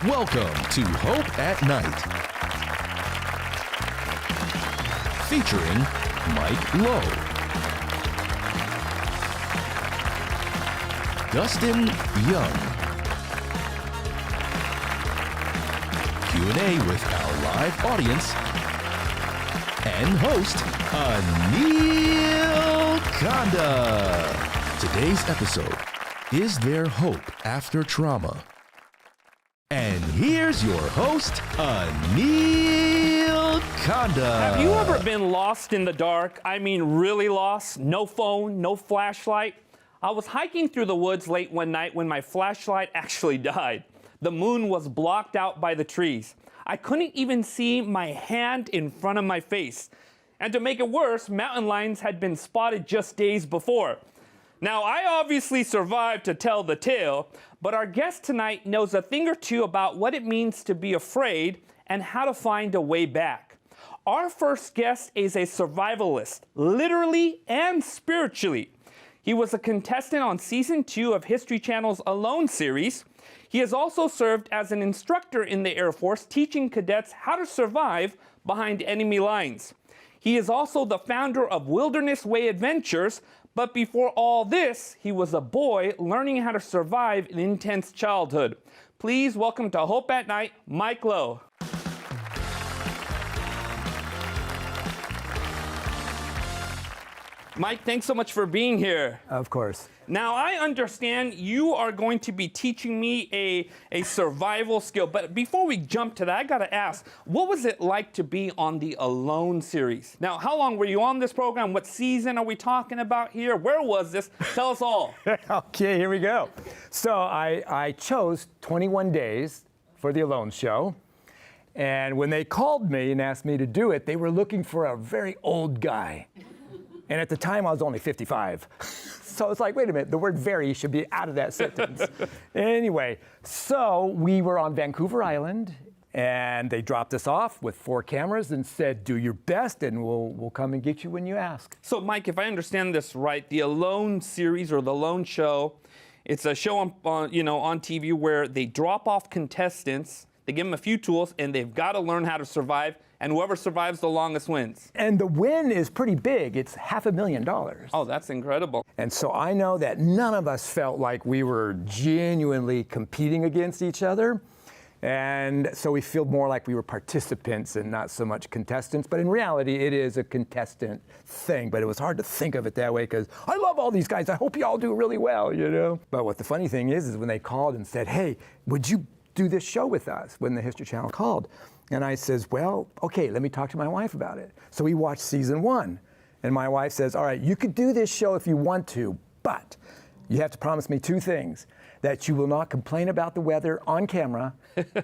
Welcome to Hope at Night, featuring Mike Lowe, Dustin Young, Q&A with our live audience, and host Anil Kanda. Today's episode, Is There Hope After Trauma? And here's your host, Anil Kanda. Have you ever been lost in the dark? I mean, really lost? No phone, no flashlight? I was hiking through the woods late one night when my flashlight actually died. The moon was blocked out by the trees. I couldn't even see my hand in front of my face. And to make it worse, mountain lions had been spotted just days before. Now, I obviously survived to tell the tale, but our guest tonight knows a thing or two about what it means to be afraid and how to find a way back. Our first guest is a survivalist, literally and spiritually. He was a contestant on season 2 of History Channel's Alone series. He has also served as an instructor in the Air Force, teaching cadets how to survive behind enemy lines. He is also the founder of Wilderness Way Adventures, but before all this, he was a boy learning how to survive an intense childhood. Please welcome to Hope at Night, Mike Lowe. Mike, thanks so much for being here. Of course. Now, I understand you are going to be teaching me a survival skill, but before we jump to that, I gotta ask, what was it like to be on the Alone series? Now, how long were you on this program? What season are we talking about here? Where was this? Tell us all. Okay, here we go. So I chose 21 days for the Alone show. And when they called me and asked me to do it, they were looking for a very old guy. And at the time, I was only 55. So it's like, wait a minute, the word very should be out of that sentence. Anyway, so we were on Vancouver Island, and they dropped us off with 4 cameras and said, do your best, and we'll come and get you when you ask. So, Mike, if I understand this right, the Alone series or the Alone show, it's a show on TV where they drop off contestants, they give them a few tools, and they've got to learn how to survive, and whoever survives the longest wins. And the win is pretty big. It's $500,000. Oh, that's incredible. And so I know that none of us felt like we were genuinely competing against each other. And so we feel more like we were participants and not so much contestants. But in reality, it is a contestant thing. But it was hard to think of it that way because I love all these guys. I hope you all do really well, you know. But what the funny thing is when they called and said, hey, would you do this show with us when the History Channel called? And I says, well, okay, let me talk to my wife about it. So we watched season 1. And my wife says, all right, you could do this show if you want to, but you have to promise me 2 things. That you will not complain about the weather on camera,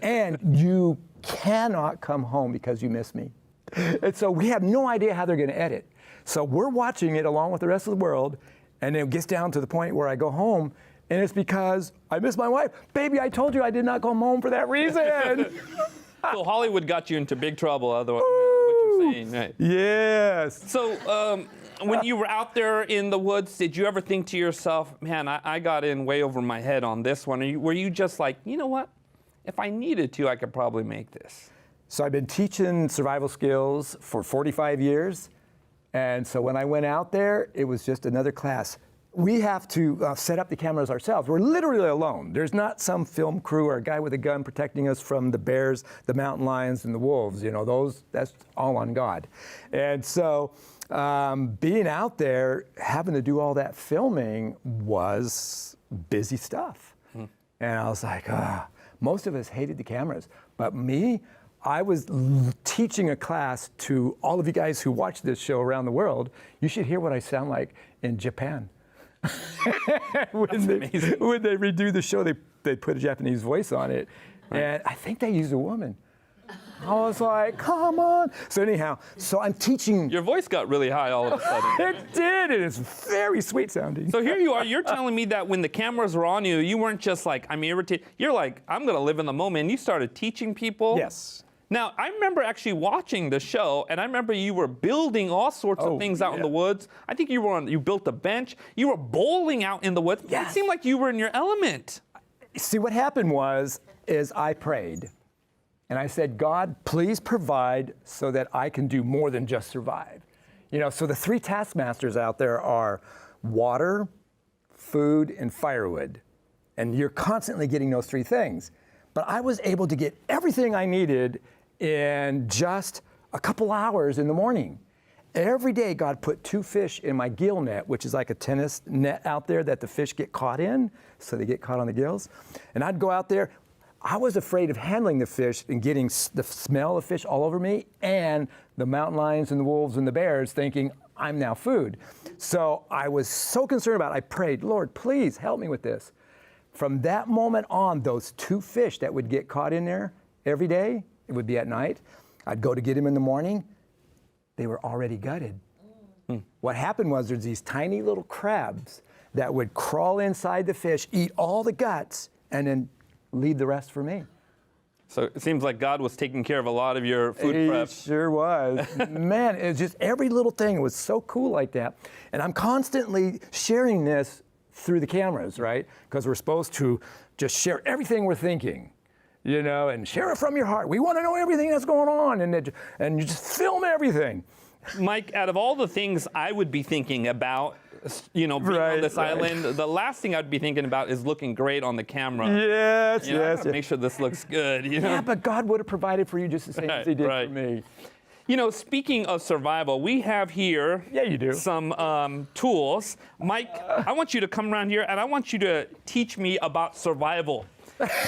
and you cannot come home because you miss me. And so we have no idea how they're gonna edit. So we're watching it along with the rest of the world, and it gets down to the point where I go home, and it's because I miss my wife. Baby, I told you I did not come home for that reason. So Hollywood got you into big trouble, otherwise, what you're saying, right? Yes. So when you were out there in the woods, did you ever think to yourself, man, I got in way over my head on this one? Were you just like, you know what? If I needed to, I could probably make this. So I've been teaching survival skills for 45 years. And so when I went out there, it was just another class. We have to set up the cameras ourselves. We're literally alone. There's not some film crew or a guy with a gun protecting us from the bears, the mountain lions, and the wolves. You know, that's all on God. And so being out there, having to do all that filming was busy stuff. And I was like, most of us hated the cameras. But me, I was teaching a class to all of you guys who watch this show around the world. You should hear what I sound like in Japan. when they redo the show, they put a Japanese voice on it, and I think they used a woman. I was like, come on. So anyhow, so I'm teaching. Your voice got really high all of a sudden. It did, and it's very sweet sounding. So here you are, you're telling me that when the cameras were on you, you weren't just like, I'm irritated. You're like, I'm gonna live in the moment, and you started teaching people. Yes. Now, I remember actually watching the show, and I remember you were building all sorts of things out in the woods. I think you built a bench. You were bowling out in the woods. Yes. It seemed like you were in your element. See, what happened was, is I prayed. And I said, God, please provide so that I can do more than just survive. You know, so the 3 taskmasters out there are water, food, and firewood. And you're constantly getting those 3 things. But I was able to get everything I needed in just a couple hours in the morning. Every day, God put 2 fish in my gill net, which is like a tennis net out there that the fish get caught in, so they get caught on the gills. And I'd go out there. I was afraid of handling the fish and getting the smell of fish all over me, and the mountain lions and the wolves and the bears thinking I'm now food. So I was so concerned about it. I prayed, Lord, please help me with this. From that moment on, those 2 fish that would get caught in there every day, it would be at night, I'd go to get them in the morning, they were already gutted. What happened was there's these tiny little crabs that would crawl inside the fish, eat all the guts, and then leave the rest for me. So it seems like God was taking care of a lot of your food prep. It sure was. Man, it was just every little thing was so cool like that. And I'm constantly sharing this through the cameras, right? Because we're supposed to just share everything we're thinking, you know, and share it from your heart. We want to know everything that's going on, and you just film everything. Mike, out of all the things I would be thinking about, you know, being on this island, the last thing I'd be thinking about is looking great on the camera. Yes, you know, yes. Make sure this looks good. You know? Yeah, but God would have provided for you just the same as He did for me. You know, speaking of survival, we have here some tools. Mike, I want you to come around here, and I want you to teach me about survival.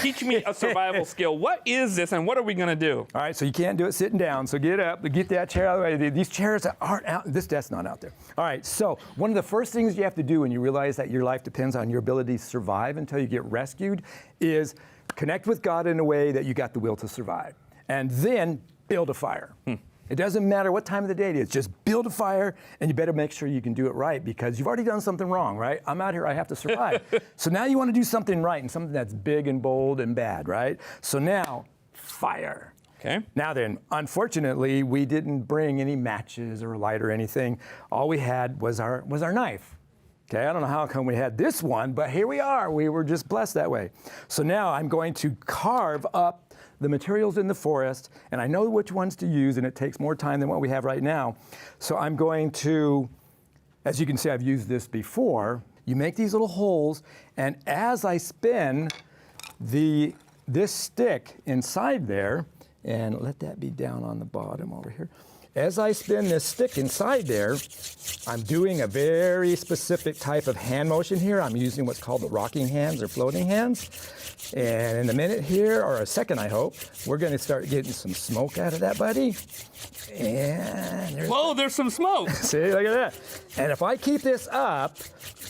Teach me a survival skill. What is this, and what are we going to do? All right, so you can't do it sitting down. So get up, get that chair out of the way. These chairs aren't out. This desk's not out there. All right, so one of the first things you have to do when you realize that your life depends on your ability to survive until you get rescued is connect with God in a way that you got the will to survive. And then build a fire. It doesn't matter what time of the day it is. Just build a fire, and you better make sure you can do it right because you've already done something wrong, right? I'm out here, I have to survive. So now you want to do something right and something that's big and bold and bad, right? So now, fire. Okay. Now then, unfortunately, we didn't bring any matches or light or anything. All we had was our knife. Okay, I don't know how come we had this one, but here we are. We were just blessed that way. So now I'm going to carve up the materials in the forest, and I know which ones to use, and it takes more time than what we have right now. So I'm going to, as you can see, I've used this before. You make these little holes, and as I spin this stick inside there, and let that be down on the bottom over here. As I spin this stick inside there, I'm doing a very specific type of hand motion here. I'm using what's called the rocking hands or floating hands. And in a minute here, or a second I hope, we're gonna start getting some smoke out of that, buddy. And there's some smoke. See, look at that. And if I keep this up,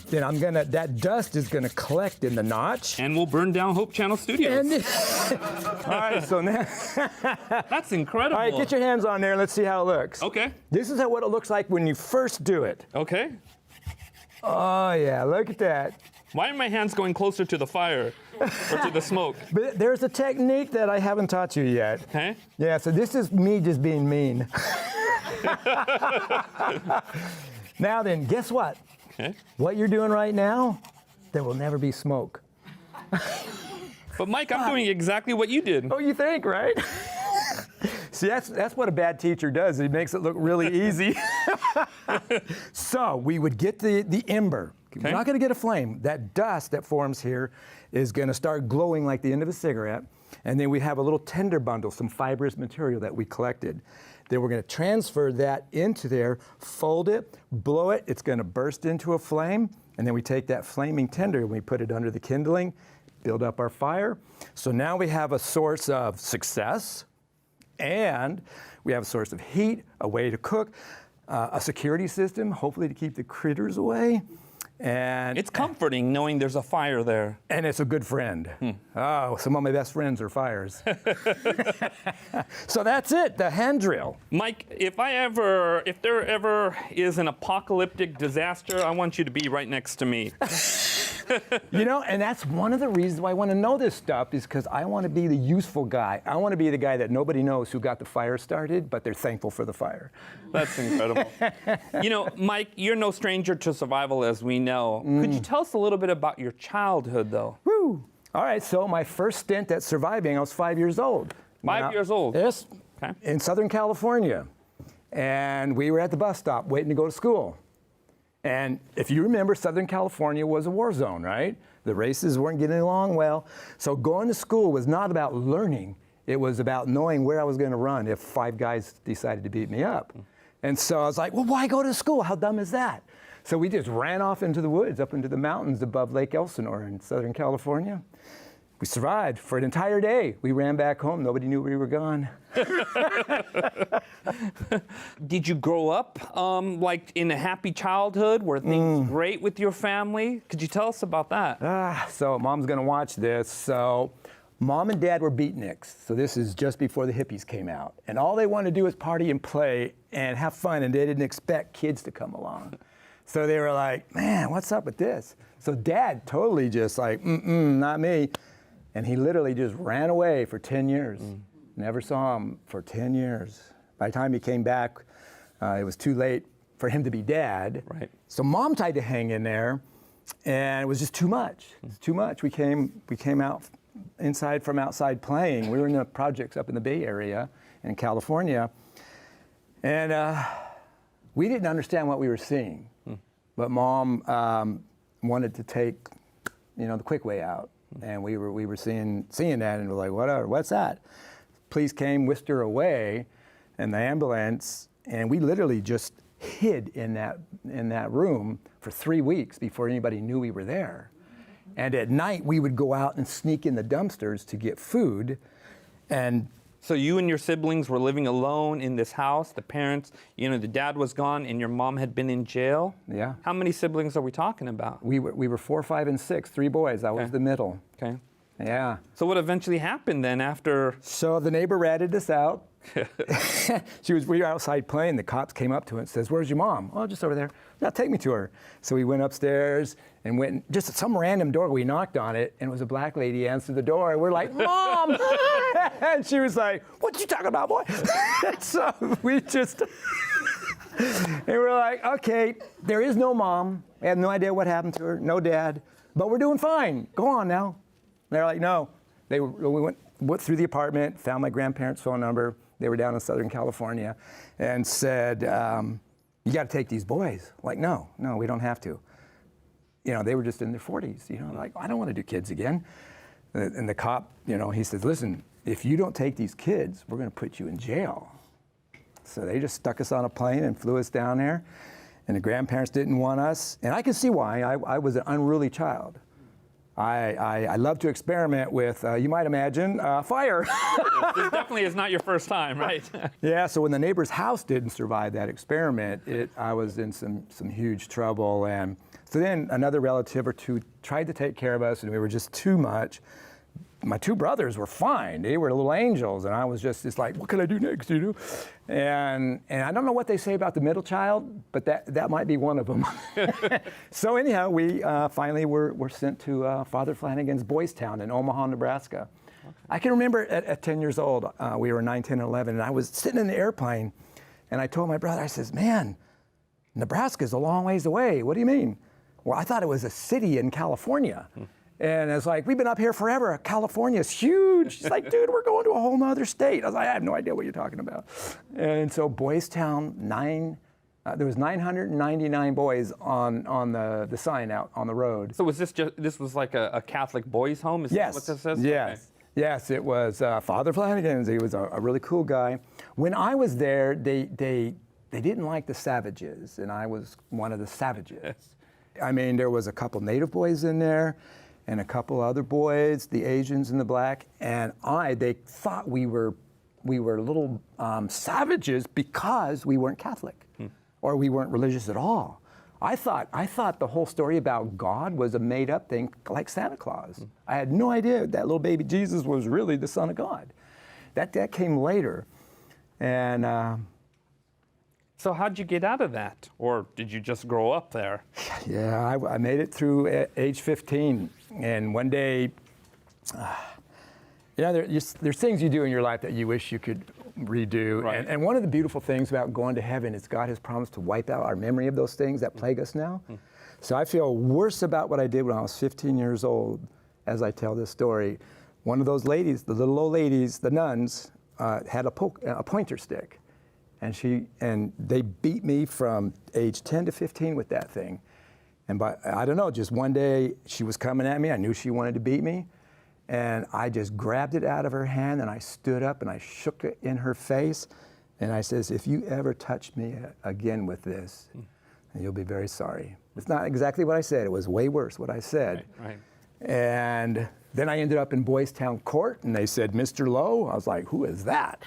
then that dust is gonna collect in the notch. And we'll burn down Hope Channel Studios. All right, so now. That's incredible. All right, get your hands on there. Let's see how it looks. Okay. This is what it looks like when you first do it. Okay. Oh, yeah, look at that. Why are my hands going closer to the fire or to the smoke? But there's a technique that I haven't taught you yet. Okay. Yeah, so this is me just being mean. Now then, guess what? Okay. What you're doing right now, there will never be smoke. But Mike, I'm doing exactly what you did. Oh, you think, right? See, that's what a bad teacher does. He makes it look really easy. So we would get the ember. Okay. We're not going to get a flame. That dust that forms here is going to start glowing like the end of a cigarette. And then we have a little tinder bundle, some fibrous material that we collected. Then we're going to transfer that into there, fold it, blow it. It's going to burst into a flame. And then we take that flaming tinder and we put it under the kindling, build up our fire. So now we have a source of success, and we have a source of heat, a way to cook, a security system, hopefully to keep the critters away. And it's comforting knowing there's a fire there. And it's a good friend. Oh, some of my best friends are fires. So that's it, the hand drill. Mike, if there ever is an apocalyptic disaster, I want you to be right next to me. You know, and that's one of the reasons why I want to know this stuff is because I want to be the useful guy. I want to be the guy that nobody knows who got the fire started, but they're thankful for the fire. That's incredible. You know, Mike, you're no stranger to survival, as we know. Could you tell us a little bit about your childhood, though? Woo! All right, so my first stint at surviving, I was 5 years old. 5 years old? Yes, Okay. in Southern California. And we were at the bus stop waiting to go to school. And if you remember, Southern California was a war zone, right? The races weren't getting along well. So going to school was not about learning. It was about knowing where I was going to run if 5 guys decided to beat me up. And so I was like, well, why go to school? How dumb is that? So we just ran off into the woods, up into the mountains above Lake Elsinore in Southern California. We survived for an entire day. We ran back home. Nobody knew we were gone. Did you grow up like in a happy childhood? Were things great with your family? Could you tell us about that? So Mom's going to watch this. So Mom and Dad were beatniks. So this is just before the hippies came out. And all they wanted to do was party and play and have fun. And they didn't expect kids to come along. So they were like, man, what's up with this? So Dad totally just like, not me. And he literally just ran away for 10 years. Never saw him for 10 years. By the time he came back, it was too late for him to be Dad. Right. So Mom tried to hang in there, and it was just too much. It was too much. We came out from outside playing. We were in the projects up in the Bay Area in California, and we didn't understand what we were seeing. But Mom wanted to take, the quick way out. And we were seeing that, and we're like, what's that? Police came, whisked her away, and the ambulance, and we literally just hid in that room for 3 weeks before anybody knew we were there. And at night, we would go out and sneak in the dumpsters to get food, and So you and your siblings were living alone in this house. The parents, the dad was gone, and your mom had been in jail. Yeah. How many siblings are we talking about? we were 4, 5, and 6, 3 boys. I was the middle. Okay. Yeah. So what eventually happened then after? So the neighbor ratted us out. We were outside playing. The cops came up to us and says, "Where's your mom?" "Oh, just over there." "Now take me to her." So we went upstairs and went just at some random door. We knocked on it, and it was a black lady answered the door. And we're like, "Mom!" And she was like, "What you talking about, boy?" So we just, and we're like, "Okay, there is no mom. We have no idea what happened to her. No dad, but we're doing fine. Go on now." They're like, "No." We went through the apartment, found my grandparents' phone number. They were down in Southern California, and said, "You got to take these boys." Like, no, we don't have to. They were just in their 40s. Like, I don't want to do kids again. And the cop, he says, "Listen, if you don't take these kids, we're going to put you in jail." So they just stuck us on a plane and flew us down there. And the grandparents didn't want us. And I can see why. I was an unruly child. I love to experiment with, you might imagine, fire. This definitely is not your first time, right? Yeah, so when the neighbor's house didn't survive that experiment, I was in some huge trouble. And so then another relative or two tried to take care of us, and we were just too much. My 2 brothers were fine. They were little angels, and I was just like, what can I do next, And I don't know what they say about the middle child, but that might be one of them. So anyhow, we finally were sent to Father Flanagan's Boys Town in Omaha, Nebraska. Okay. I can remember at 10 years old, we were 9, 10, and 11, and I was sitting in the airplane, and I told my brother, I says, "Man, Nebraska's a long ways away." "What do you mean?" "Well, I thought it was a city in California." And it's like, "We've been up here forever. California's huge." She's like, "Dude, we're going to a whole nother state." I was like, "I have no idea what you're talking about." And so Boys Town, there was 999 boys on the sign out on the road. So was this was like a Catholic boys' home? Is Yes. that what this says? Yes. Okay. Yes, it was Father Flanagan's. He was a really cool guy. When I was there, they didn't like the savages, and I was one of the savages. Yes. I mean, there was a couple native boys in there, and a couple other boys, the Asians and the black, and they thought we were little savages because we weren't Catholic, or we weren't religious at all. I thought the whole story about God was a made-up thing, like Santa Claus. I had no idea that little baby Jesus was really the Son of God. That came later, and. So how'd you get out of that? Or did you just grow up there? Yeah, I made it through age 15. And one day, there's things you do in your life that you wish you could redo. Right. And one of the beautiful things about going to heaven is God has promised to wipe out our memory of those things that plague us now. So I feel worse about what I did when I was 15 years old as I tell this story, one of those ladies, the little old ladies, the nuns, had a pointer stick. And they beat me from age 10 to 15 with that thing. And I don't know, just one day she was coming at me. I knew she wanted to beat me. And I just grabbed it out of her hand and I stood up and I shook it in her face. And I says, if you ever touch me again with this, you'll be very sorry. It's not exactly what I said. It was way worse what I said. Right. And then I ended up in Boys Town Court and they said, Mr. Lowe. I was like, who is that?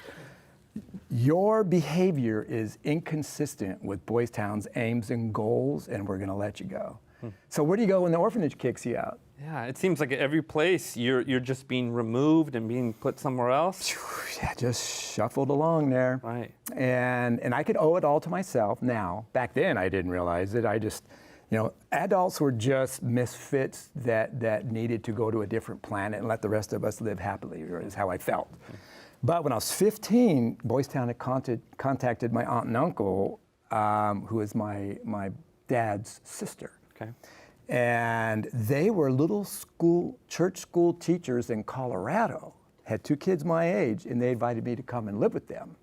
Your behavior is inconsistent with Boys Town's aims and goals, and we're going to let you go. So where do you go when the orphanage kicks you out? Yeah, it seems like at every place you're just being removed and being put somewhere else. Yeah, just shuffled along there. Right. And I could owe it all to myself now. Back then I didn't realize it. I just, adults were just misfits that needed to go to a different planet and let the rest of us live happily, is how I felt. But when I was 15, Boys Town had contacted my aunt and uncle, who is my dad's sister. Okay. And they were little church school teachers in Colorado, had 2 kids my age, and they invited me to come and live with them.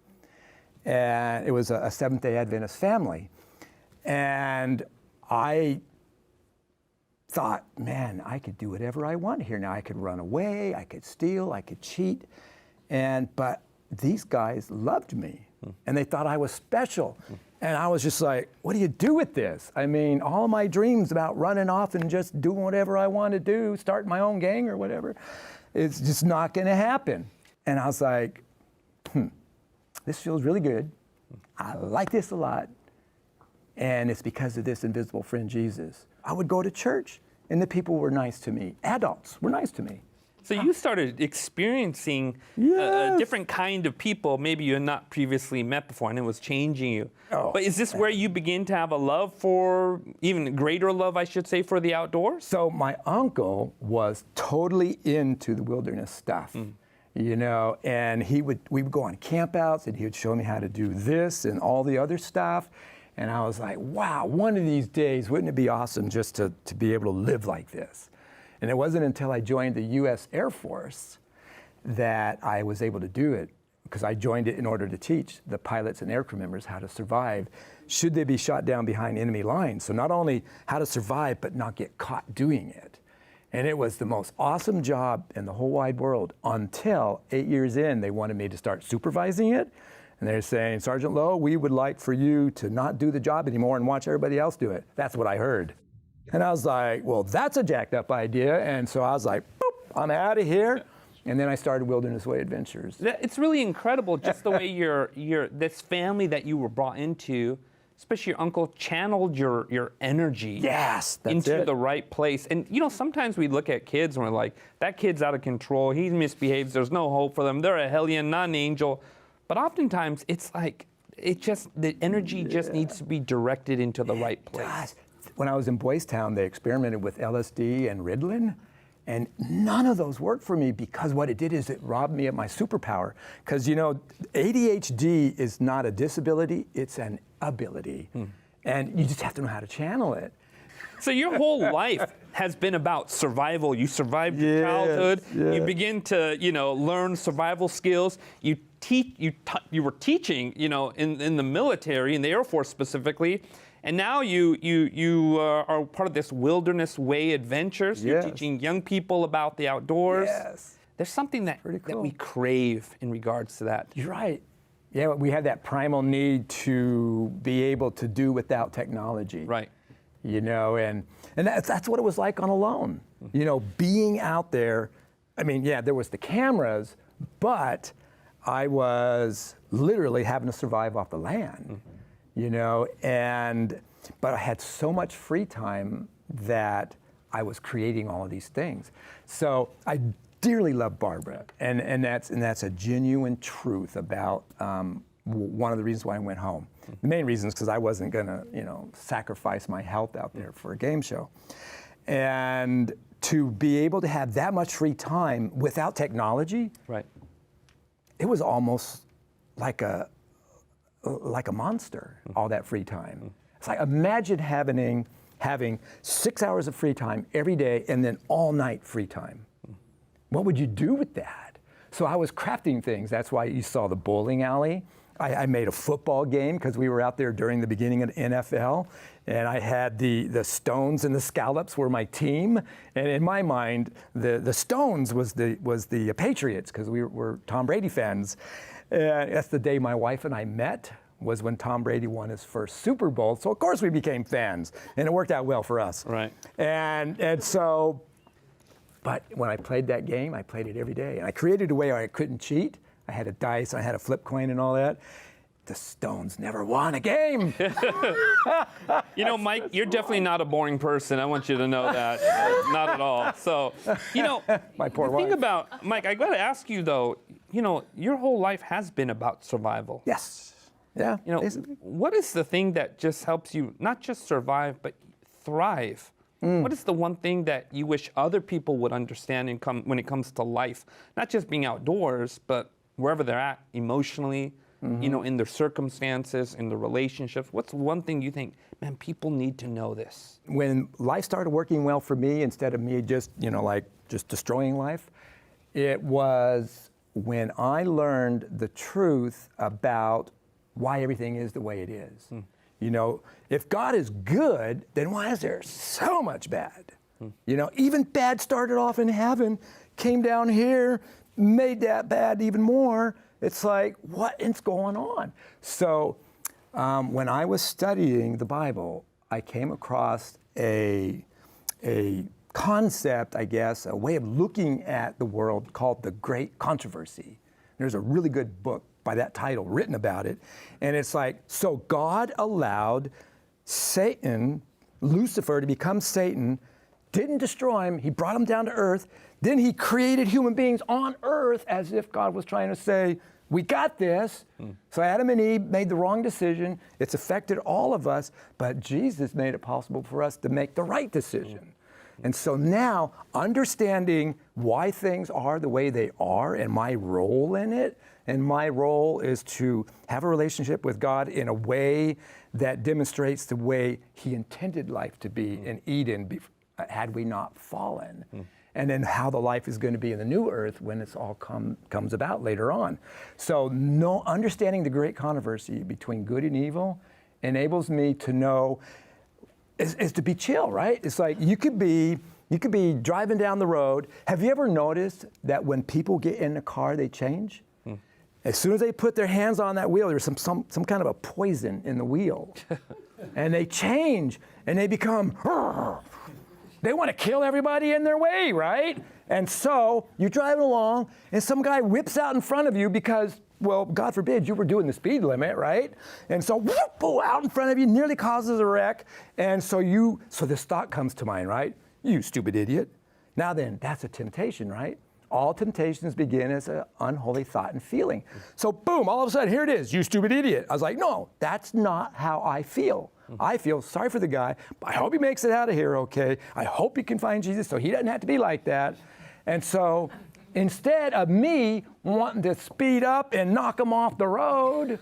And it was a Seventh-day Adventist family. And I thought, man, I could do whatever I want here. Now I could run away, I could steal, I could cheat. But these guys loved me, and they thought I was special. And I was just like, what do you do with this? I mean, all my dreams about running off and just doing whatever I want to do, starting my own gang or whatever, it's just not going to happen. And I was like, this feels really good. I like this a lot. And it's because of this invisible friend, Jesus. I would go to church, and the people were nice to me. Adults were nice to me. So you started experiencing a different kind of people maybe you had not previously met before, and it was changing you. Oh, but is this where you begin to have a love for, even greater love, I should say, for the outdoors? So my uncle was totally into the wilderness stuff, and we would go on campouts, and he would show me how to do this and all the other stuff. And I was like, wow, one of these days, wouldn't it be awesome just to be able to live like this? And it wasn't until I joined the U.S. Air Force that I was able to do it, because I joined it in order to teach the pilots and aircrew members how to survive should they be shot down behind enemy lines. So not only how to survive, but not get caught doing it. And it was the most awesome job in the whole wide world until 8 years in, they wanted me to start supervising it. And they're saying, Sergeant Lowe, we would like for you to not do the job anymore and watch everybody else do it. That's what I heard. And I was like, well, that's a jacked up idea. And so I was like, boop, I'm out of here. And then I started Wilderness Way Adventures. It's really incredible just the way this family that you were brought into, especially your uncle, channeled your energy into the right place. And sometimes we look at kids and we're like, that kid's out of control, he misbehaves, there's no hope for them, they're a hellion, not an angel. But oftentimes it's like, the energy just needs to be directed into the right place. When I was in Boys Town, they experimented with LSD and Ritalin, and none of those worked for me, because what it did is it robbed me of my superpower. Because ADHD is not a disability, it's an ability. And you just have to know how to channel it. So your whole life has been about survival. You survived your childhood. You begin to, learn survival skills. You were teaching, in the military, in the Air Force specifically. And now you are part of this Wilderness Way Adventures. You're teaching young people about the outdoors. Yes. There's something that we crave in regards to that. You're right. Yeah, we have that primal need to be able to do without technology. Right. And that's what it was like on Alone. Being out there. I mean, there was the cameras, but I was literally having to survive off the land. But I had so much free time that I was creating all of these things. So I dearly love Barbara, and that's a genuine truth about one of the reasons why I went home. The main reason is because I wasn't gonna, sacrifice my health out there for a game show. And to be able to have that much free time without technology, it was almost like a monster, all that free time. It's like, imagine having having 6 hours of free time every day and then all night free time. What would you do with that? So I was crafting things. That's why you saw the bowling alley. I made a football game because we were out there during the beginning of the NFL, and I had the Stones and the Scallops were my team. And in my mind, the Stones was the Patriots because we were Tom Brady fans. That's the day my wife and I met, was when Tom Brady won his first Super Bowl. So of course we became fans, and it worked out well for us. Right. And so, but when I played that game, I played it every day, and I created a way where I couldn't cheat. I had a dice, I had a flip coin and all that. The Stones never won a game. You know, Mike, you're definitely not a boring person. I want you to know that. Not at all. So, you know, My poor the wife. thing about, Mike, I got to ask you, though, you know, your whole life has been about survival. Yes. Yeah. You know, what is the thing that just helps you not just survive, but thrive? What is the one thing that you wish other people would understand when it comes to life? Not just being outdoors, but wherever they're at emotionally, you know, in their circumstances, in their relationships. What's one thing you think, man, people need to know this? When life started working well for me, instead of me just, you know, like just destroying life, it was when I learned the truth about why everything is the way it is. You know, if God is good, then why is there so much bad? You know, even bad started off in heaven, came down here, made that bad even more. It's like, what is going on? So when I was studying the Bible, I came across a concept, I guess, a way of looking at the world called the Great Controversy. There's a really good book by that title written about it. And it's like, so God allowed Satan, Lucifer, to become Satan, didn't destroy him, he brought him down to earth, then he created human beings on earth as if God was trying to say, we got this. So Adam and Eve made the wrong decision. It's affected all of us, but Jesus made it possible for us to make the right decision. And so now, understanding why things are the way they are and my role in it, and my role is to have a relationship with God in a way that demonstrates the way He intended life to be in Eden had we not fallen. And then how the life is going to be in the new earth when it's all comes about later on. So understanding the great controversy between good and evil enables me to know is to be chill, right? It's like you could be driving down the road. Have you ever noticed that when people get in the car, they change? As soon as they put their hands on that wheel, there's some kind of a poison in the wheel. And they change, and they become, they want to kill everybody in their way, right? And so you're driving along, and some guy whips out in front of you because, well, God forbid, you were doing the speed limit, right? And so, whoop, out in front of you, nearly causes a wreck. And so this thought comes to mind, right? You stupid idiot. Now then, that's a temptation, right? All temptations begin as an unholy thought and feeling. So boom, all of a sudden, here it is, you stupid idiot. I was like, no, that's not how I feel. I feel sorry for the guy, but I hope he makes it out of here okay. I hope he can find Jesus so he doesn't have to be like that. And so instead of me wanting to speed up and knock him off the road,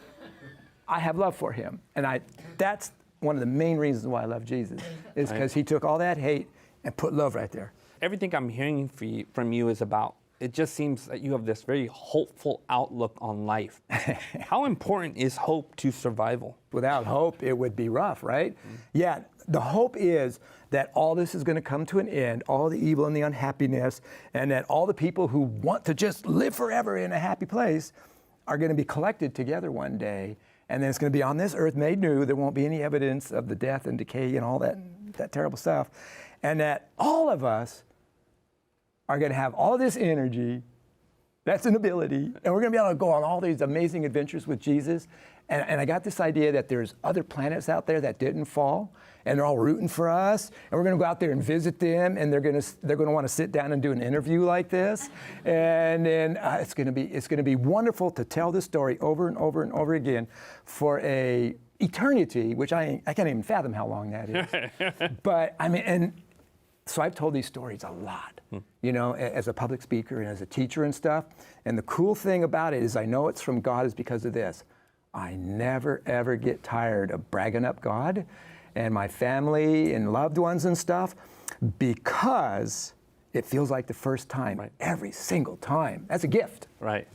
I have love for him. And that's one of the main reasons why I love Jesus, is because he took all that hate and put love right there. Everything I'm hearing from you is about, it just seems that you have this very hopeful outlook on life. How important is hope to survival? Without hope, it would be rough, right? Yeah, the hope is that all this is going to come to an end, all the evil and the unhappiness, and that all the people who want to just live forever in a happy place are going to be collected together one day, and then it's going to be on this earth made new. There won't be any evidence of the death and decay and all that terrible stuff, and that all of us are going to have all this energy, that's an ability, and we're going to be able to go on all these amazing adventures with Jesus. And I got this idea that there's other planets out there that didn't fall, and they're all rooting for us, and we're going to go out there and visit them, and they're going to want to sit down and do an interview like this, and then it's going to be wonderful to tell this story over and over and over again for a eternity, which I can't even fathom how long that is. But I mean, and so I've told these stories a lot, you know, as a public speaker and as a teacher and stuff. And the cool thing about it is I know it's from God is because of this. I never, ever get tired of bragging up God and my family and loved ones and stuff, because it feels like the first time every single time. That's a gift. Right.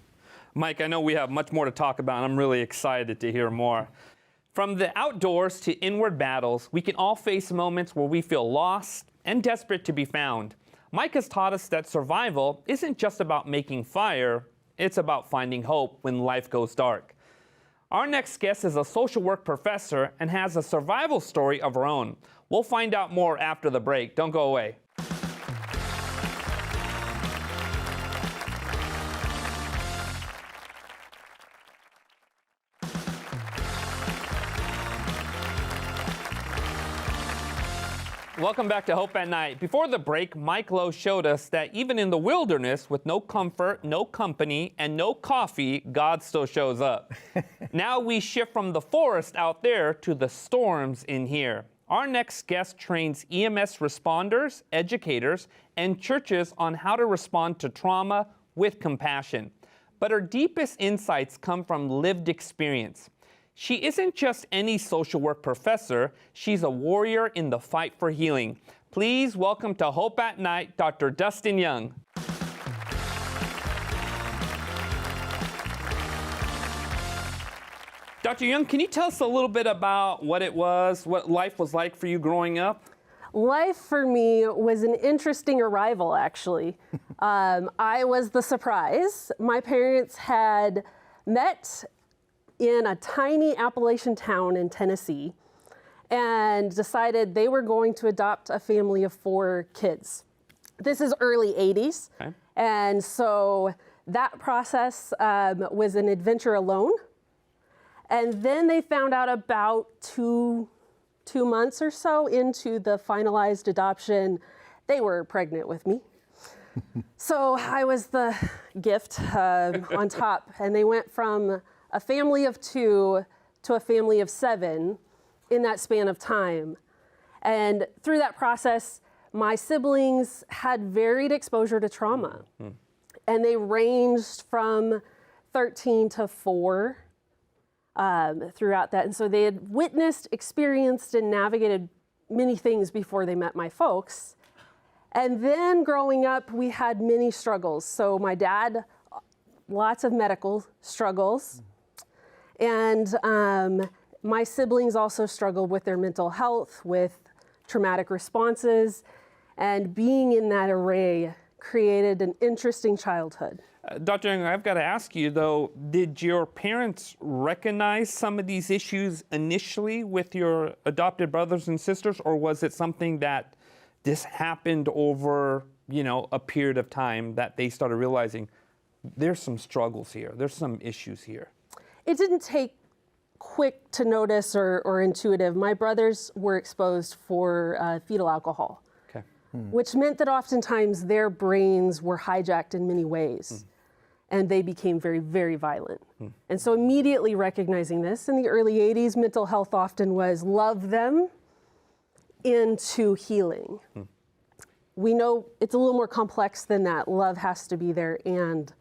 Mike, I know we have much more to talk about, and I'm really excited to hear more. From the outdoors to inward battles, we can all face moments where we feel lost and desperate to be found. Mike has taught us that survival isn't just about making fire, it's about finding hope when life goes dark. Our next guest is a social work professor and has a survival story of her own. We'll find out more after the break. Don't go away. Welcome back to Hope at Night. Before the break, Mike Lowe showed us that even in the wilderness with no comfort, no company, and no coffee, God still shows up. Now we shift from the forest out there to the storms in here. Our next guest trains EMS responders, educators, and churches on how to respond to trauma with compassion. But her deepest insights come from lived experience. She isn't just any social work professor, she's a warrior in the fight for healing. Please welcome to Hope at Night, Dr. Dustin Young. Dr. Young, can you tell us a little bit about what life was like for you growing up? Life for me was an interesting arrival, actually. I was the surprise. My parents had met in a tiny Appalachian town in Tennessee and decided they were going to adopt a family of 4 kids. This is early 80s. Okay. And so that process was an adventure alone. And then they found out about two months or so into the finalized adoption, they were pregnant with me. So I was the gift on top, and they went from a family of 2 to a family of 7 in that span of time. And through that process, my siblings had varied exposure to trauma. Mm-hmm. And they ranged from 13 to 4 throughout that. And so they had witnessed, experienced, and navigated many things before they met my folks. And then growing up, we had many struggles. So my dad, lots of medical struggles. And my siblings also struggled with their mental health, with traumatic responses, and being in that array created an interesting childhood. Dr. Young, I've got to ask you though, did your parents recognize some of these issues initially with your adopted brothers and sisters, or was it something that this happened over, a period of time that they started realizing there's some struggles here, there's some issues here? It didn't take quick to notice or intuitive. My brothers were exposed for fetal alcohol, okay. Which meant that oftentimes their brains were hijacked in many ways, and they became very, very violent. And so immediately recognizing this, in the early 80s, mental health often was love them into healing. We know it's a little more complex than that. Love has to be there, and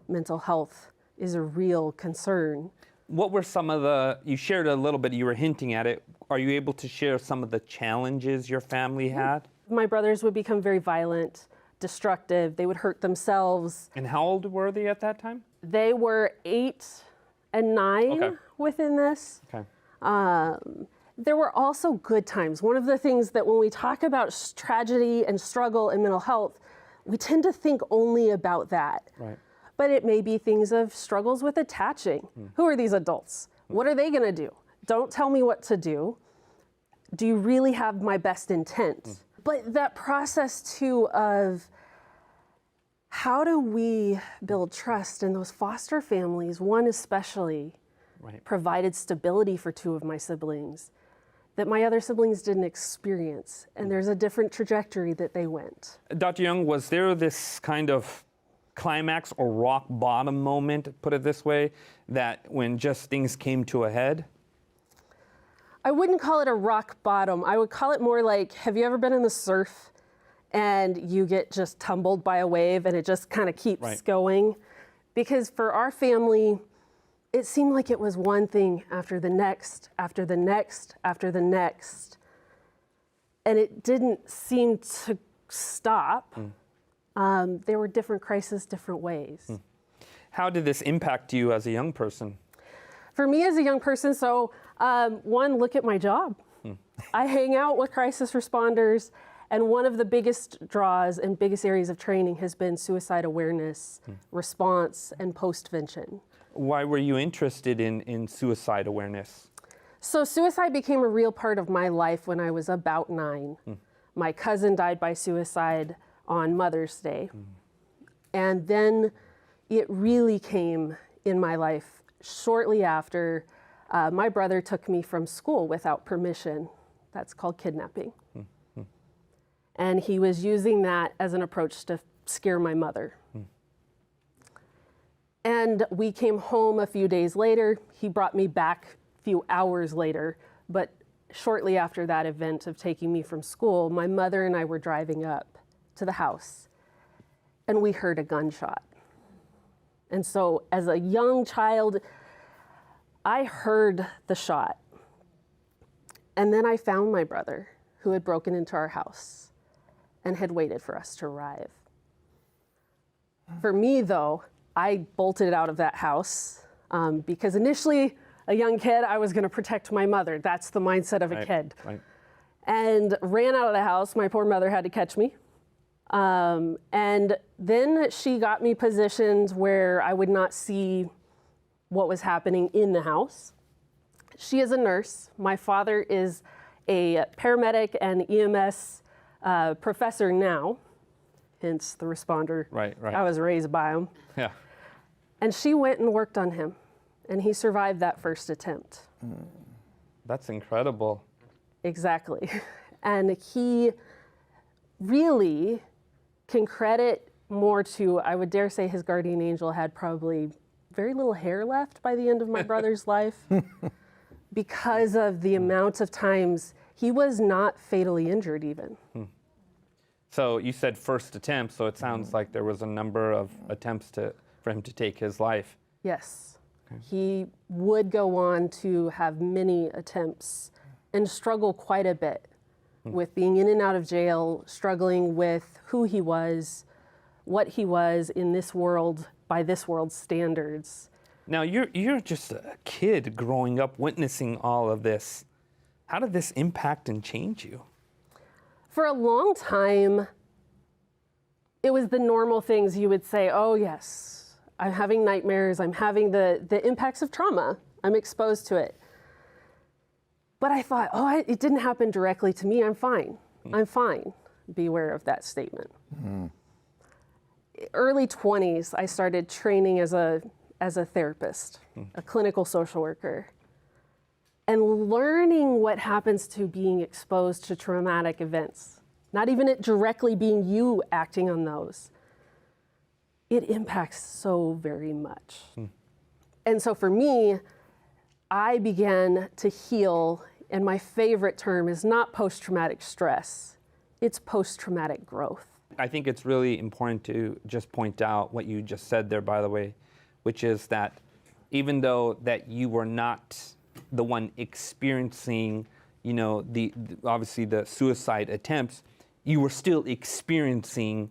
mental health is a real concern. What were some of you shared a little bit, you were hinting at it. Are you able to share some of the challenges your family had? My brothers would become very violent, destructive. They would hurt themselves. And how old were they at that time? They were 8 and 9 within this. Okay. There were also good times. One of the things that when we talk about tragedy and struggle and mental health, we tend to think only about that. Right. But it may be things of struggles with attaching. Who are these adults? What are they gonna do? Don't tell me what to do. Do you really have my best intent? But that process too of how do we build trust in those foster families, one especially, provided stability for 2 of my siblings that my other siblings didn't experience. And there's a different trajectory that they went. Dr. Young, was there this kind of climax or rock bottom moment, put it this way, that when just things came to a head? I wouldn't call it a rock bottom. I would call it more like, have you ever been in the surf and you get just tumbled by a wave and it just kind of keeps going? Because for our family, it seemed like it was one thing after the next, after the next, after the next. And it didn't seem to stop. There were different crises, different ways. How did this impact you as a young person? For me as a young person, so one, look at my job. I hang out with crisis responders, and one of the biggest draws and biggest areas of training has been suicide awareness, response, and postvention. Why were you interested in suicide awareness? So suicide became a real part of my life when I was about 9. My cousin died by suicide on Mother's Day. And then it really came in my life shortly after my brother took me from school without permission. That's called kidnapping. And he was using that as an approach to scare my mother. And we came home a few days later. He brought me back a few hours later, but shortly after that event of taking me from school, my mother and I were driving up to the house, and we heard a gunshot. And so as a young child, I heard the shot. And then I found my brother, who had broken into our house and had waited for us to arrive. For me, though, I bolted out of that house because initially, a young kid, I was going to protect my mother. That's the mindset of a kid. Right. And ran out of the house. My poor mother had to catch me. And then she got me positioned where I would not see what was happening in the house. She is a nurse. My father is a paramedic and EMS professor now, hence the responder. Right. I was raised by him. Yeah. And she went and worked on him, and he survived that first attempt. That's incredible. Exactly. And he really can credit more to, I would dare say his guardian angel had probably very little hair left by the end of my brother's life because of the amount of times he was not fatally injured even. So you said first attempt, so it sounds like there was a number of attempts for him to take his life. Yes. He would go on to have many attempts and struggle quite a bit with being in and out of jail, struggling with who he was, what he was in this world, by this world's standards. Now, you're just a kid growing up witnessing all of this. How did this impact and change you? For a long time, it was the normal things you would say, oh yes, I'm having nightmares, I'm having the impacts of trauma, I'm exposed to it. But I thought, it didn't happen directly to me, I'm fine. I'm fine. Beware of that statement. Early 20s, I started training as a therapist, a clinical social worker, and learning what happens to being exposed to traumatic events, not even it directly being you acting on those. It impacts so very much. And so for me, I began to heal, and my favorite term is not post-traumatic stress, it's post-traumatic growth. I think it's really important to just point out what you just said there, by the way, which is that even though that you were not the one experiencing, the obviously the suicide attempts, you were still experiencing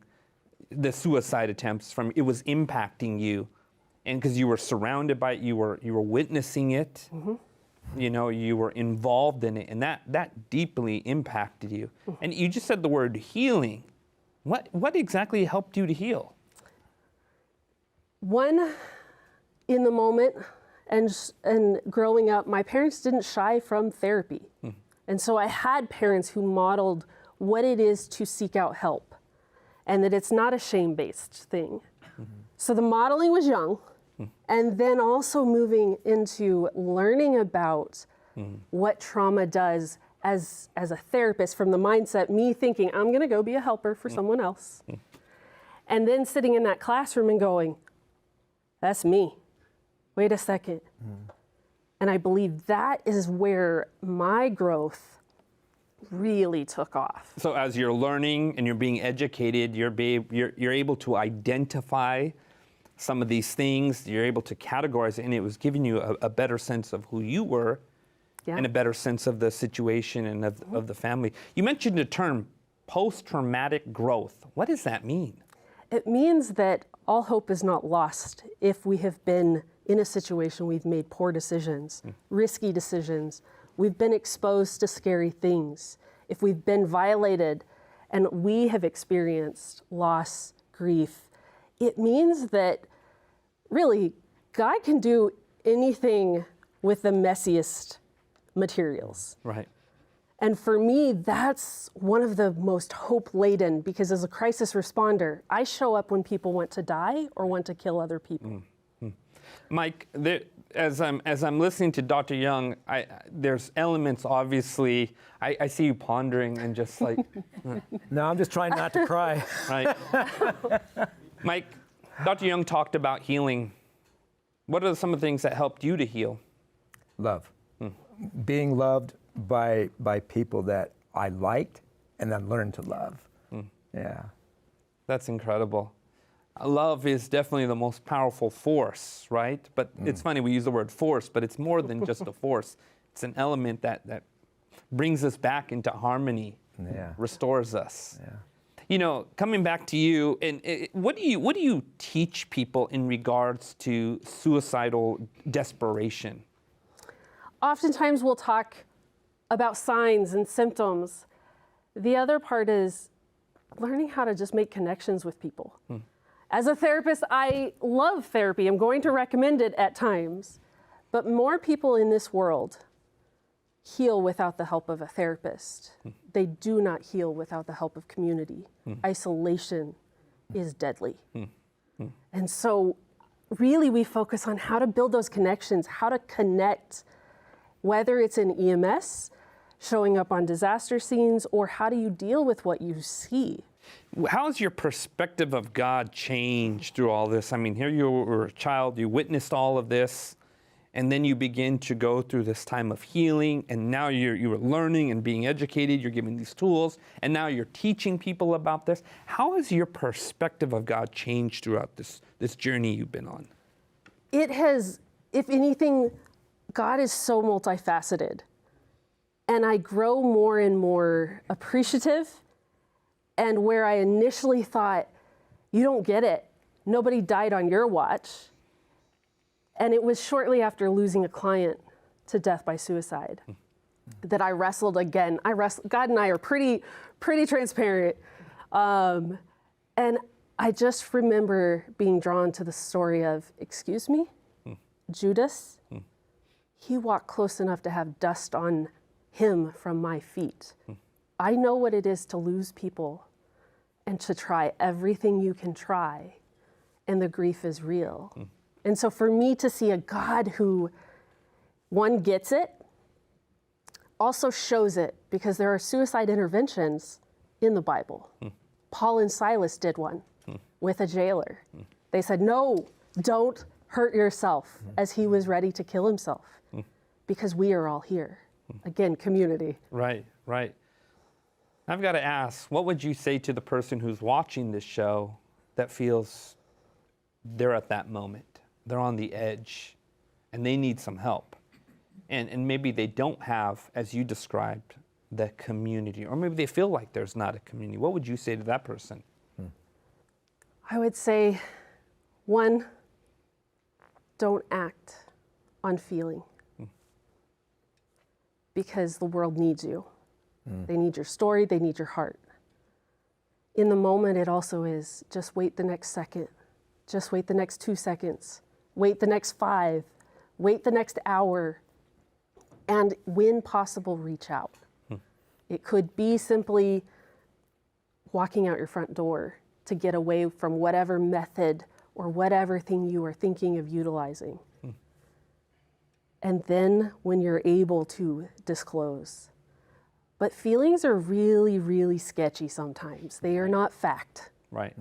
the suicide attempts it was impacting you, and because you were surrounded by it, you were witnessing it, you were involved in it, and that deeply impacted you. And you just said the word healing. What exactly helped you to heal? One, in the moment and growing up, my parents didn't shy from therapy. And so I had parents who modeled what it is to seek out help and that it's not a shame-based thing. So the modeling was young, and then also moving into learning about what trauma does as a therapist, from the mindset, me thinking, I'm gonna go be a helper for someone else. And then sitting in that classroom and going, that's me. Wait a second. And I believe that is where my growth really took off. So as you're learning and you're being educated, you're able to identify some of these things. You're able to categorize it, and it was giving you a better sense of who you were and a better sense of the situation and of the family. You mentioned the term post-traumatic growth. What does that mean? It means that all hope is not lost if we have been in a situation we've made poor decisions, risky decisions, we've been exposed to scary things, if we've been violated and we have experienced loss, grief. It means that really God can do anything with the messiest materials. Right. And for me, that's one of the most hope-laden, because as a crisis responder, I show up when people want to die or want to kill other people. Mike, as I'm listening to Dr. Young, there's elements, obviously, I see you pondering and just like... No, I'm just trying not to cry. Right. Mike, Dr. Young talked about healing. What are some of the things that helped you to heal? Love. Being loved by people that I liked and then learned to love. Yeah. That's incredible. Love is definitely the most powerful force, right? But it's funny, we use the word force, but it's more than just a force. It's an element that brings us back into harmony, restores us. Yeah. You know, coming back to you, and what do you teach people in regards to suicidal desperation? Oftentimes we'll talk about signs and symptoms. The other part is learning how to just make connections with people. As a therapist, I love therapy. I'm going to recommend it at times. But more people in this world heal without the help of a therapist. They do not heal without the help of community. Isolation is deadly. And so really we focus on how to build those connections, how to connect, whether it's in EMS, showing up on disaster scenes, or how do you deal with what you see? How has your perspective of God changed through all this? I mean, here you were a child, you witnessed all of this, and then you begin to go through this time of healing, and now you were learning and being educated, you're giving these tools, and now you're teaching people about this. How has your perspective of God changed throughout this journey you've been on? It has, if anything, God is so multifaceted. And I grow more and more appreciative. And where I initially thought, you don't get it, nobody died on your watch. And it was shortly after losing a client to death by suicide that I wrestled again. God and I are pretty transparent. And I just remember being drawn to the story of, excuse me, Judas, he walked close enough to have dust on him from my feet. I know what it is to lose people and to try everything you can try, and the grief is real. And so for me to see a God who, one, gets it, also shows it, because there are suicide interventions in the Bible. Paul and Silas did one with a jailer. They said, no, don't hurt yourself, as he was ready to kill himself, because we are all here. Again, community. Right, right. I've got to ask, what would you say to the person who's watching this show that feels they're at that moment? They're on the edge and they need some help. And maybe they don't have, as you described, the community, or maybe they feel like there's not a community. What would you say to that person? I would say, one, don't act on feeling, because the world needs you. They need your story, they need your heart. In the moment, it also is just wait the next second, just wait the next 2 seconds, wait the next 5, wait the next hour, and when possible, reach out. It could be simply walking out your front door to get away from whatever method or whatever thing you are thinking of utilizing. And then when you're able to disclose. But feelings are really, really sketchy sometimes. They are not fact. Right.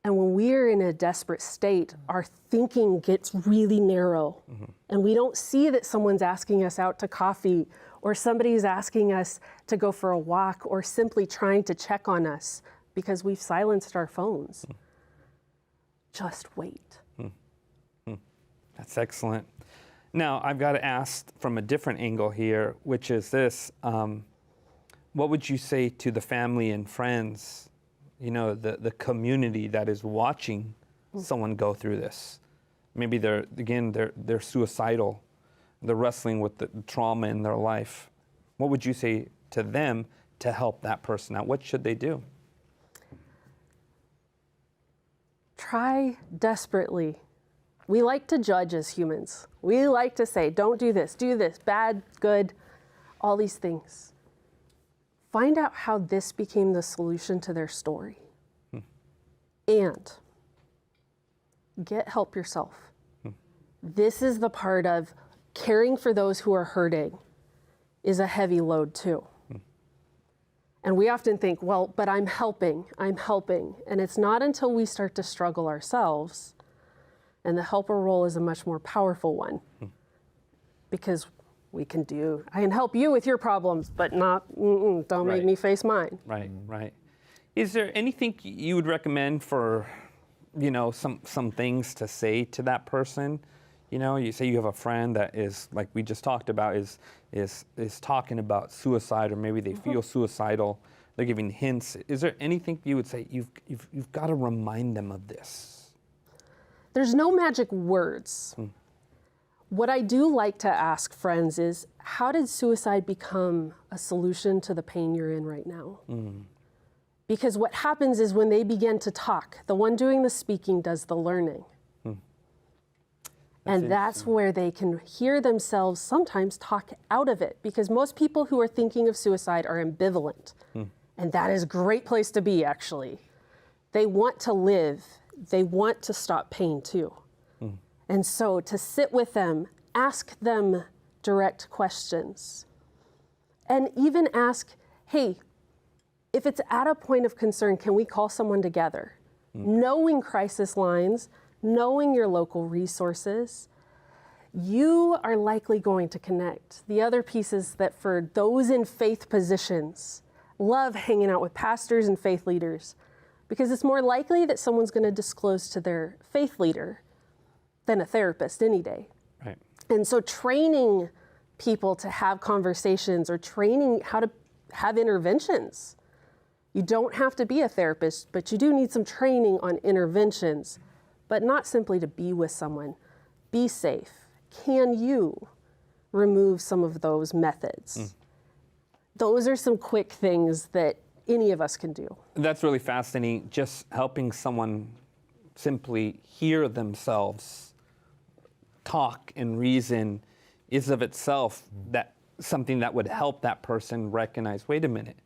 And when we're in a desperate state, our thinking gets really narrow. And we don't see that someone's asking us out to coffee, or somebody's asking us to go for a walk, or simply trying to check on us because we've silenced our phones. Just wait. That's excellent. Now, I've got to ask from a different angle here, which is this. What would you say to the family and friends, the community that is watching someone go through this? Maybe they're suicidal. They're wrestling with the trauma in their life. What would you say to them to help that person out? What should they do? Try desperately. We like to judge as humans. We like to say, don't do this, bad, good, all these things. Find out how this became the solution to their story. And get help yourself. This is the part of caring for those who are hurting is a heavy load too. And we often think, well, but I'm helping. And it's not until we start to struggle ourselves, and the helper role is a much more powerful one, because I can help you with your problems, but don't make me face mine. Right. Is there anything you would recommend for, some things to say to that person? You say you have a friend that is, like we just talked about, is talking about suicide, or maybe they feel suicidal. They're giving hints. Is there anything you would say you've got to remind them of this? There's no magic words. What I do like to ask friends is, how did suicide become a solution to the pain you're in right now? Because what happens is when they begin to talk, the one doing the speaking does the learning. And that's where they can hear themselves sometimes talk out of it, because most people who are thinking of suicide are ambivalent. And that is a great place to be, actually. They want to live. They want to stop pain too. And so to sit with them, ask them direct questions, and even ask, hey, if it's at a point of concern, can we call someone together? Knowing crisis lines, knowing your local resources, you are likely going to connect. The other piece is that for those in faith positions, love hanging out with pastors and faith leaders, because it's more likely that someone's going to disclose to their faith leader than a therapist any day. Right. And so training people to have conversations, or training how to have interventions. You don't have to be a therapist, but you do need some training on interventions, but not simply to be with someone. Be safe. Can you remove some of those methods? Those are some quick things that any of us can do. That's really fascinating. Just helping someone simply hear themselves talk and reason is of itself that something that would help that person recognize, wait a minute,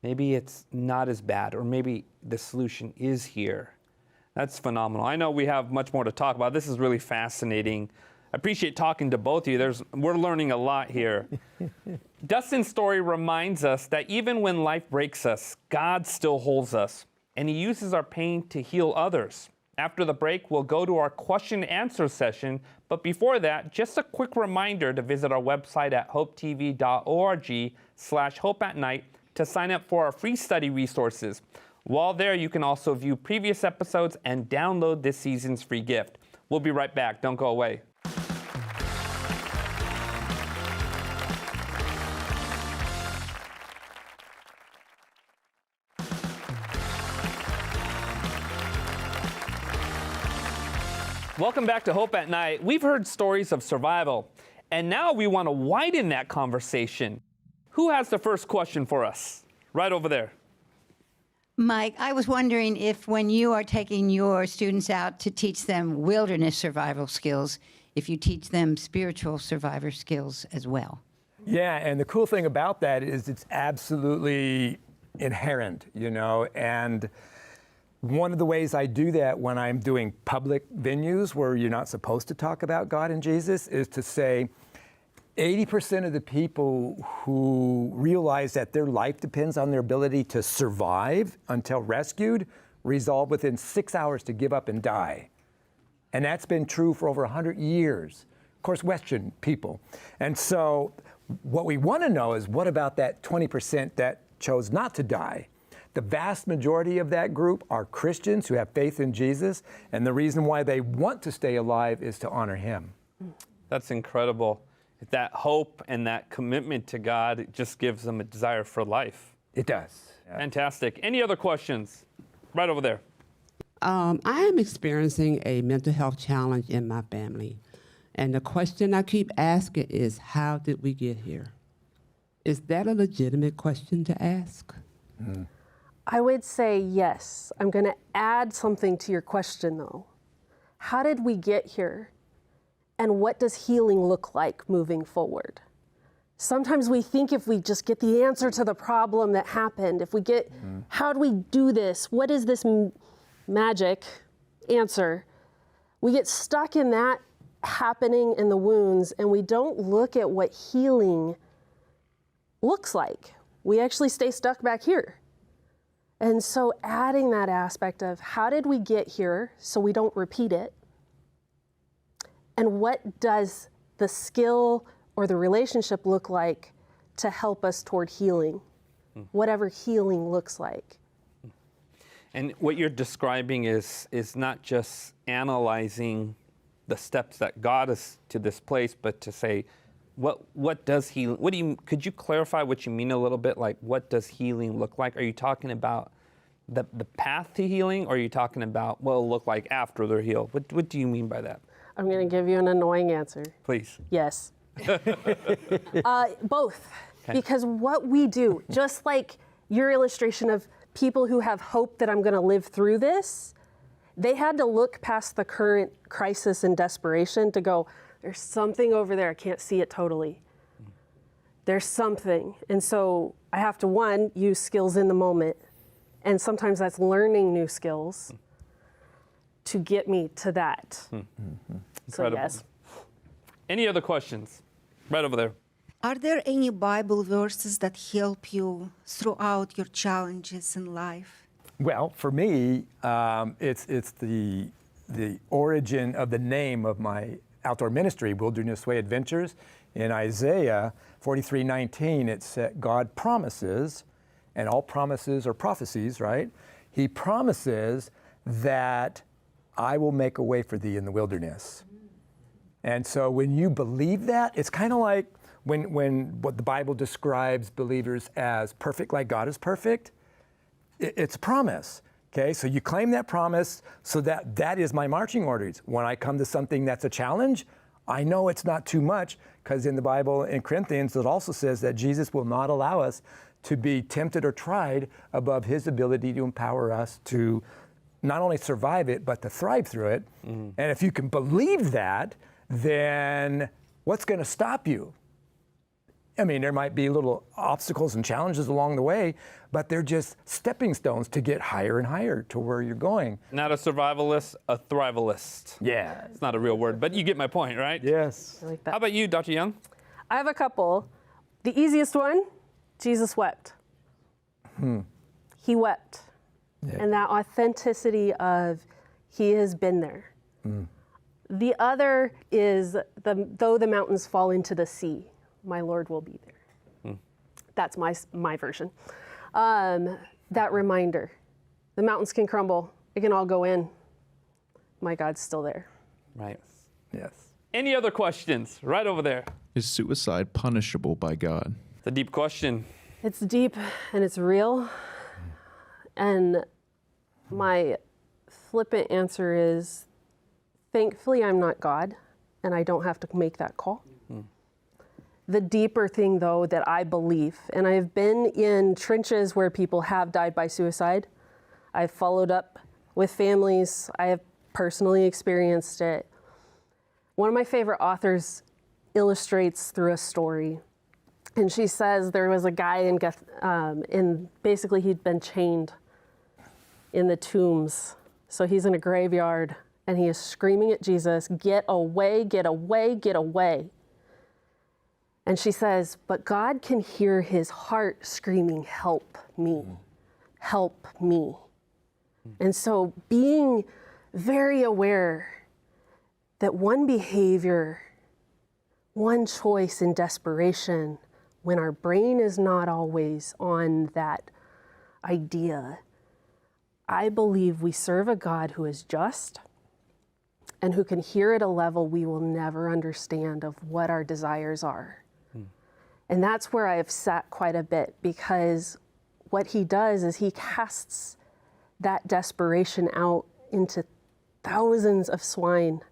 maybe it's not as bad, or maybe the solution is here. That's phenomenal. I know we have much more to talk about. This is really fascinating. I appreciate talking to both of you. We're learning a lot here. Dustin's story reminds us that even when life breaks us, God still holds us, and he uses our pain to heal others. After the break, we'll go to our question and answer session. But before that, just a quick reminder to visit our website at hopetv.org/hopeatnight to sign up for our free study resources. While there, you can also view previous episodes and download this season's free gift. We'll be right back. Don't go away. Welcome back to Hope at Night. We've heard stories of survival, and now we want to widen that conversation. Who has the first question for us? Right over there. Mike, I was wondering if when you are taking your students out to teach them wilderness survival skills, if you teach them spiritual survivor skills as well. Yeah, and the cool thing about that is it's absolutely inherent, and one of the ways I do that when I'm doing public venues where you're not supposed to talk about God and Jesus is to say 80% of the people who realize that their life depends on their ability to survive until rescued resolve within 6 hours to give up and die. And that's been true for over 100 years. Of course, Western people. And so what we want to know is, what about that 20% that chose not to die? the vast majority of that group are Christians who have faith in Jesus, and the reason why they want to stay alive is to honor him. That's incredible. That hope and that commitment to God, it just gives them a desire for life. It does. Fantastic. Any other questions? Right over there. I am experiencing a mental health challenge in my family. And the question I keep asking is, how did we get here? Is that a legitimate question to ask? I would say yes. I'm going to add something to your question, though. How did we get here? And what does healing look like moving forward? Sometimes we think if we just get the answer to the problem that happened, if we get, how do we do this? What is this magic answer? We get stuck in that happening in the wounds, and we don't look at what healing looks like. We actually stay stuck back here. And so adding that aspect of how did we get here so we don't repeat it? And what does the skill or the relationship look like to help us toward healing? Whatever healing looks like. And what you're describing is not just analyzing the steps that got us to this place, but to say, what does healing, could you clarify what you mean a little bit? Like, what does healing look like? Are you talking about the path to healing, or are you talking about what it'll look like after they're healed? What do you mean by that? I'm going to give you an annoying answer. Please. Yes. Both. Okay. Because what we do, just like your illustration of people who have hope that I'm going to live through this, they had to look past the current crisis and desperation to go, there's something over there. I can't see it totally. There's something. And so I have to, one, use skills in the moment. And sometimes that's learning new skills to get me to that. So yes. Any other questions? Right over there. Are there any Bible verses that help you throughout your challenges in life? Well, for me, it's the origin of the name of my outdoor ministry, Wilderness Way Adventures. In Isaiah 43:19, it said, God promises, and all promises are prophecies, right? He promises that I will make a way for thee in the wilderness. And so when you believe that, it's kind of like when what the Bible describes believers as perfect like God is perfect, it's a promise. Okay, so you claim that promise, so that is my marching orders. When I come to something that's a challenge, I know it's not too much, because in the Bible, in Corinthians, it also says that Jesus will not allow us to be tempted or tried above his ability to empower us to not only survive it, but to thrive through it. And if you can believe that, then what's going to stop you? I mean, there might be little obstacles and challenges along the way, but they're just stepping stones to get higher and higher to where you're going. Not a survivalist, a thrivalist. Yeah. It's not a real word, but you get my point, right? Yes. I like that. How about you, Dr. Young? I have a couple. The easiest one, Jesus wept. He wept. Yeah. And that authenticity of he has been there. The other is though the mountains fall into the sea, my Lord will be there. That's my version. That reminder, the mountains can crumble, it can all go in. My God's still there. Right. Yes. Any other questions? Right over there. Is suicide punishable by God? It's a deep question. It's deep and it's real. And my flippant answer is, thankfully I'm not God and I don't have to make that call. The deeper thing, though, that I believe, and I've been in trenches where people have died by suicide. I've followed up with families. I have personally experienced it. One of my favorite authors illustrates through a story. And she says there was a guy in basically he'd been chained in the tombs. So he's in a graveyard and he is screaming at Jesus, get away, get away, get away. And she says, but God can hear his heart screaming, help me, help me. And so being very aware that one behavior, one choice in desperation, when our brain is not always on that idea. I believe we serve a God who is just and who can hear at a level we will never understand of what our desires are. And that's where I've sat quite a bit, because what he does is he casts that desperation out into thousands of swine.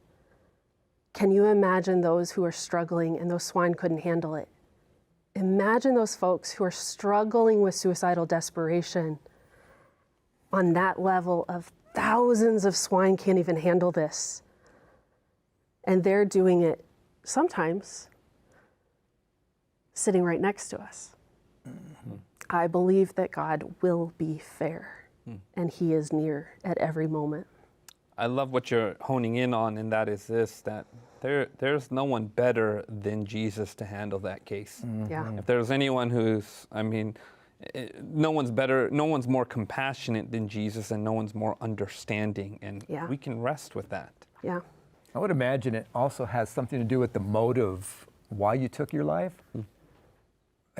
Can you imagine those who are struggling and those swine couldn't handle it? Imagine those folks who are struggling with suicidal desperation on that level of thousands of swine can't even handle this. And they're doing it sometimes sitting right next to us. I believe that God will be fair, and he is near at every moment. I love what you're honing in on, and that is this, that there's no one better than Jesus to handle that case. Yeah. If there's anyone who's, no one's better, no one's more compassionate than Jesus, and no one's more understanding, and we can rest with that. Yeah. I would imagine it also has something to do with the motive why you took your life.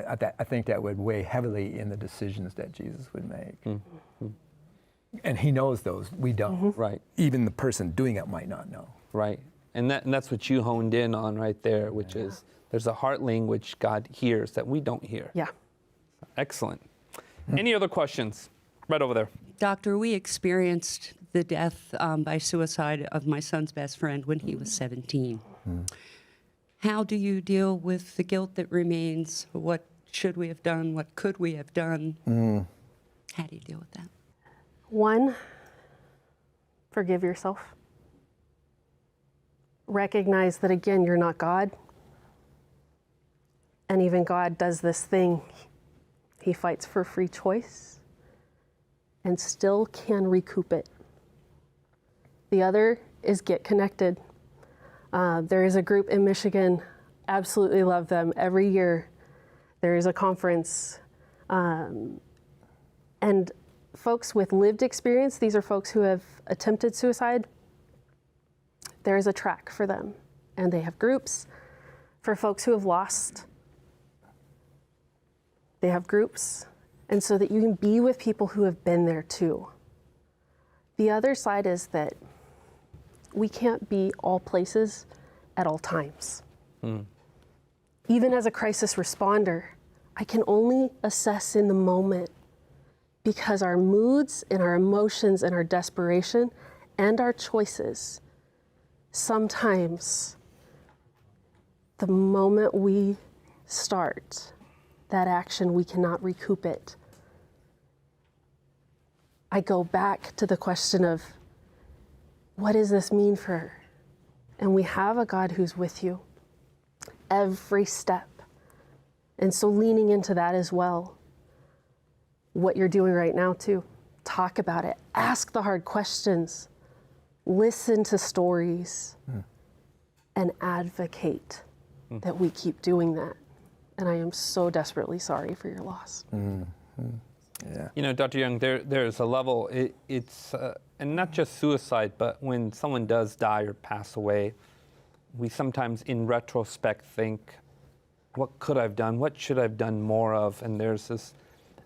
I think that would weigh heavily in the decisions that Jesus would make. And he knows those. We don't. Right. Even the person doing it might not know. Right. And that's what you honed in on right there, which is there's a heart language God hears that we don't hear. Yeah. Excellent. Any other questions? Right over there. Doctor, we experienced the death by suicide of my son's best friend when he was 17. How do you deal with the guilt that remains? What should we have done? What could we have done? How do you deal with that? One, forgive yourself. Recognize that, again, you're not God. And even God does this thing. He fights for free choice and still can recoup it. The other is get connected. There is a group in Michigan, absolutely love them. Every year there is a conference. And folks with lived experience, these are folks who have attempted suicide, there is a track for them. And they have groups for folks who have lost. They have groups. And so that you can be with people who have been there too. The other side is that we can't be all places at all times. Even as a crisis responder, I can only assess in the moment, because our moods and our emotions and our desperation and our choices, sometimes the moment we start that action, we cannot recoup it. I go back to the question of, what does this mean for her? And we have a God who's with you every step. And so leaning into that as well, what you're doing right now too, talk about it, ask the hard questions, listen to stories, and advocate that we keep doing that. And I am so desperately sorry for your loss. Yeah. You know, Dr. Young, there's a level, it's, and not just suicide, but when someone does die or pass away, we sometimes in retrospect think, what could I've done? What should I've done more of? And there's this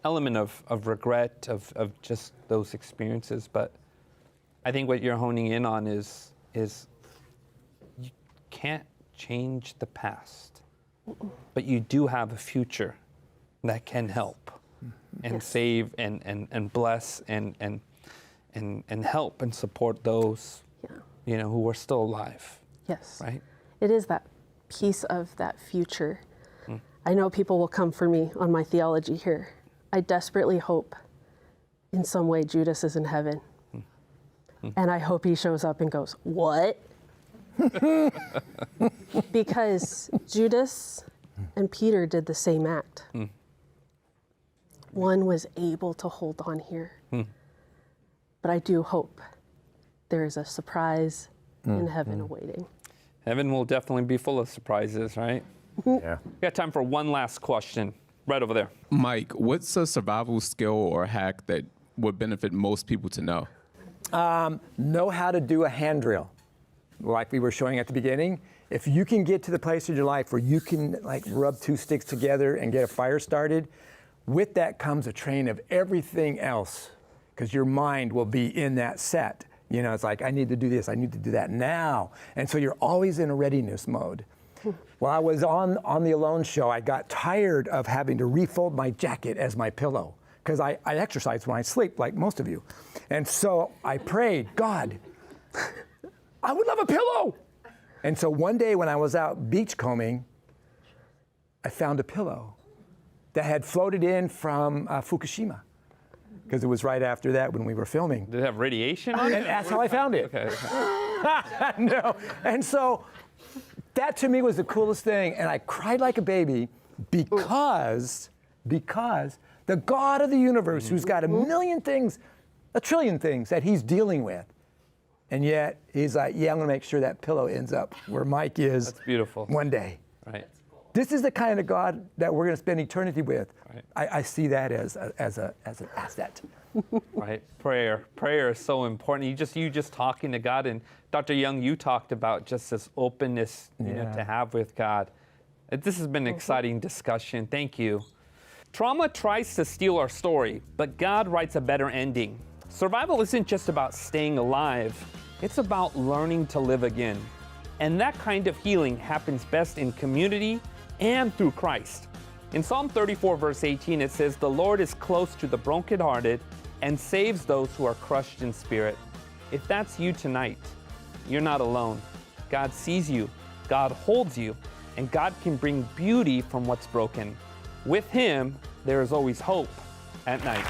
element of regret, of just those experiences. But I think what you're honing in on is you can't change the past, but you do have a future that can help and save and bless and help and support those you know, who are still alive. Yes. Right? It is that piece of that future. I know people will come for me on my theology here. I desperately hope in some way Judas is in heaven. And I hope he shows up and goes, what? Because Judas and Peter did the same act. One was able to hold on here. But I do hope there is a surprise in heaven awaiting. Heaven will definitely be full of surprises, right? Yeah. We got time for one last question. Right over there. Mike, what's a survival skill or hack that would benefit most people to know? Know how to do a hand drill. Like we were showing at the beginning, if you can get to the place in your life where you can like rub two sticks together and get a fire started, with that comes a train of everything else, because your mind will be in that set. You know, it's like, I need to do this, I need to do that now. And so you're always in a readiness mode. While I was on the Alone show, I got tired of having to refold my jacket as my pillow, because I exercise when I sleep, like most of you. And so I prayed, God, I would love a pillow. And so one day when I was out beachcombing, I found a pillow that had floated in from Fukushima, because it was right after that when we were filming. Did it have radiation on it? And that's how I found it. Okay. No. And so that to me was the coolest thing. And I cried like a baby because the God of the universe, who's got a million things, a trillion things that he's dealing with, and yet he's like, yeah, I'm going to make sure that pillow ends up where Mike is. That's beautiful. One day. Right. This is the kind of God that we're going to spend eternity with. Right. I see that as an asset. Right. Prayer is so important. You just talking to God, and Dr. Young, you talked about just this openness, you know, to have with God. This has been an exciting discussion. Thank you. Trauma tries to steal our story, but God writes a better ending. Survival isn't just about staying alive. It's about learning to live again. And that kind of healing happens best in community and through Christ. In Psalm 34, verse 18, it says, "The Lord is close to the brokenhearted and saves those who are crushed in spirit." If that's you tonight, you're not alone. God sees you, God holds you, and God can bring beauty from what's broken. With Him, there is always hope at night.